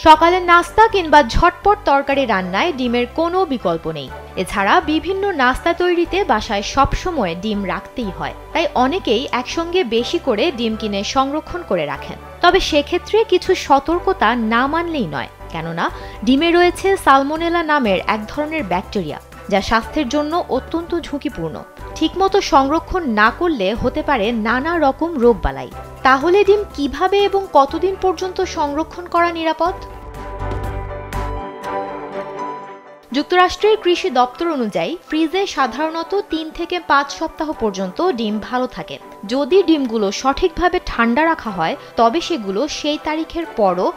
সকালের নাস্তা কিংবা ঝটপট তরকারি রান্নায় ডিমের কোনো বিকল্প নেই। এছাড়া বিভিন্ন নাস্তা তৈরিতে বাসায় সবসময় ডিম রাখতেই হয়, তাই অনেকেই একসঙ্গে বেশি করে ডিম কিনে সংরক্ষণ করে রাখেন। তবে সেক্ষেত্রে কিছু সতর্কতা না মানলেই নয়, কেননা ডিমে রয়েছে সালমোনেলা নামের এক ধরনের ব্যাকটেরিয়া, যা স্বাস্থ্যের জন্য অত্যন্ত ঝুঁকিপূর্ণ। ঠিকমতো সংরক্ষণ না করলে হতে পারে নানা রকম রোগবালাই। তাহলে ডিম কিভাবে এবং কতদিন পর্যন্ত সংরক্ষণ করা নিরাপদ? যুক্তরাষ্ট্রের কৃষি দপ্তর অনুযায়ী ফ্রিজে সাধারণত 3 থেকে 5 সপ্তাহ পর্যন্ত ডিম ভালো থাকে। যদি ডিমগুলো সঠিকভাবে ঠান্ডা রাখা হয়, তবে সেগুলো সেই তারিখের পরও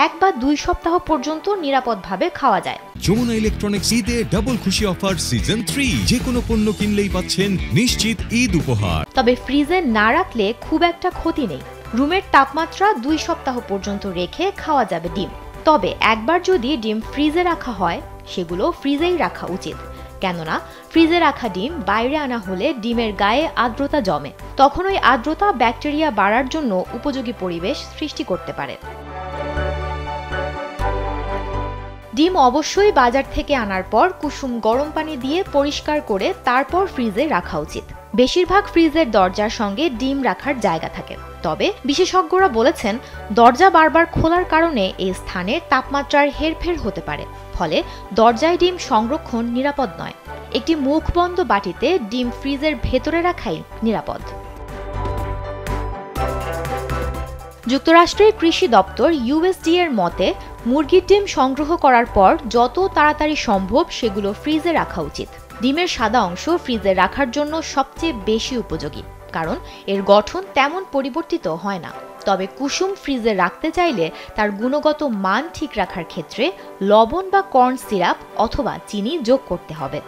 1 বা 2 সপ্তাহ পর্যন্ত নিরাপদভাবে খাওয়া যায়। যমুনা ইলেকট্রনিক্স ঈদে ডাবল খুশি অফার সিজন 3, যে কোনো পণ্য কিনলেই পাচ্ছেন নিশ্চিত ঈদ উপহার। তবে ফ্রিজে না রাখলে খুব একটা ক্ষতি নেই। রুমের তাপমাত্রা 2 সপ্তাহ পর্যন্ত রেখে খাওয়া যাবে ডিম। তবে একবার যদি ডিম ফ্রিজে রাখা হয়, সেগুলো ফ্রিজেই রাখা উচিত, কেননা ফ্রিজে রাখা ডিম বাইরে আনা হলে ডিমের গায়ে আর্দ্রতা জমে। তখন ওই আর্দ্রতা ব্যাকটেরিয়া বাড়ার জন্য উপযোগী পরিবেশ সৃষ্টি করতে পারে। ডিম অবশ্যই বাজার থেকে আনার পর কুসুম গরম পানি দিয়ে পরিষ্কার করে তারপর ফ্রিজে রাখা উচিত। বেশিরভাগ ফ্রিজের দরজার সঙ্গে ডিম রাখার জায়গা থাকে, তবে বিশেষজ্ঞরা বলেছেন দরজা বারবার খোলার কারণে এই স্থানের তাপমাত্রার হেরফের হতে পারে, ফলে দরজায় ডিম সংরক্ষণ নিরাপদ নয়। একটি মুখবন্ধ বাটিতে ডিম ফ্রিজের ভেতরে রাখাই নিরাপদ। যুক্তরাষ্ট্রের কৃষি দপ্তর USDA এর মতে, মুরগির ডিম সংগ্রহ করার পর যত তাড়াতাড়ি সম্ভব সেগুলো ফ্রিজে রাখা উচিত। ডিমের সাদা অংশ ফ্রিজে রাখার জন্য সবচেয়ে বেশি উপযোগী, কারণ এর গঠন তেমন পরিবর্তিত হয় না। তবে কুসুম ফ্রিজে রাখতে চাইলে তার গুণগত মান ঠিক রাখার ক্ষেত্রে লবণ বা কর্ন সিরাপ অথবা চিনি যোগ করতে হবে।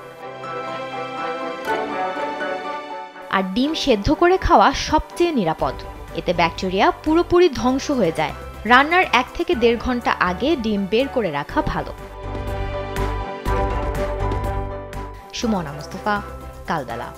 আর ডিম সেদ্ধ করে খাওয়া সবচেয়ে নিরাপদ। এতে ব্যাকটেরিয়া পুরোপুরি ধ্বংস হয়ে যায়। রান্নার 1 থেকে 1.5 ঘন্টা আগে ডিম বের করে রাখা ভালো। সুমনা মুস্তাফা, কালবেলা।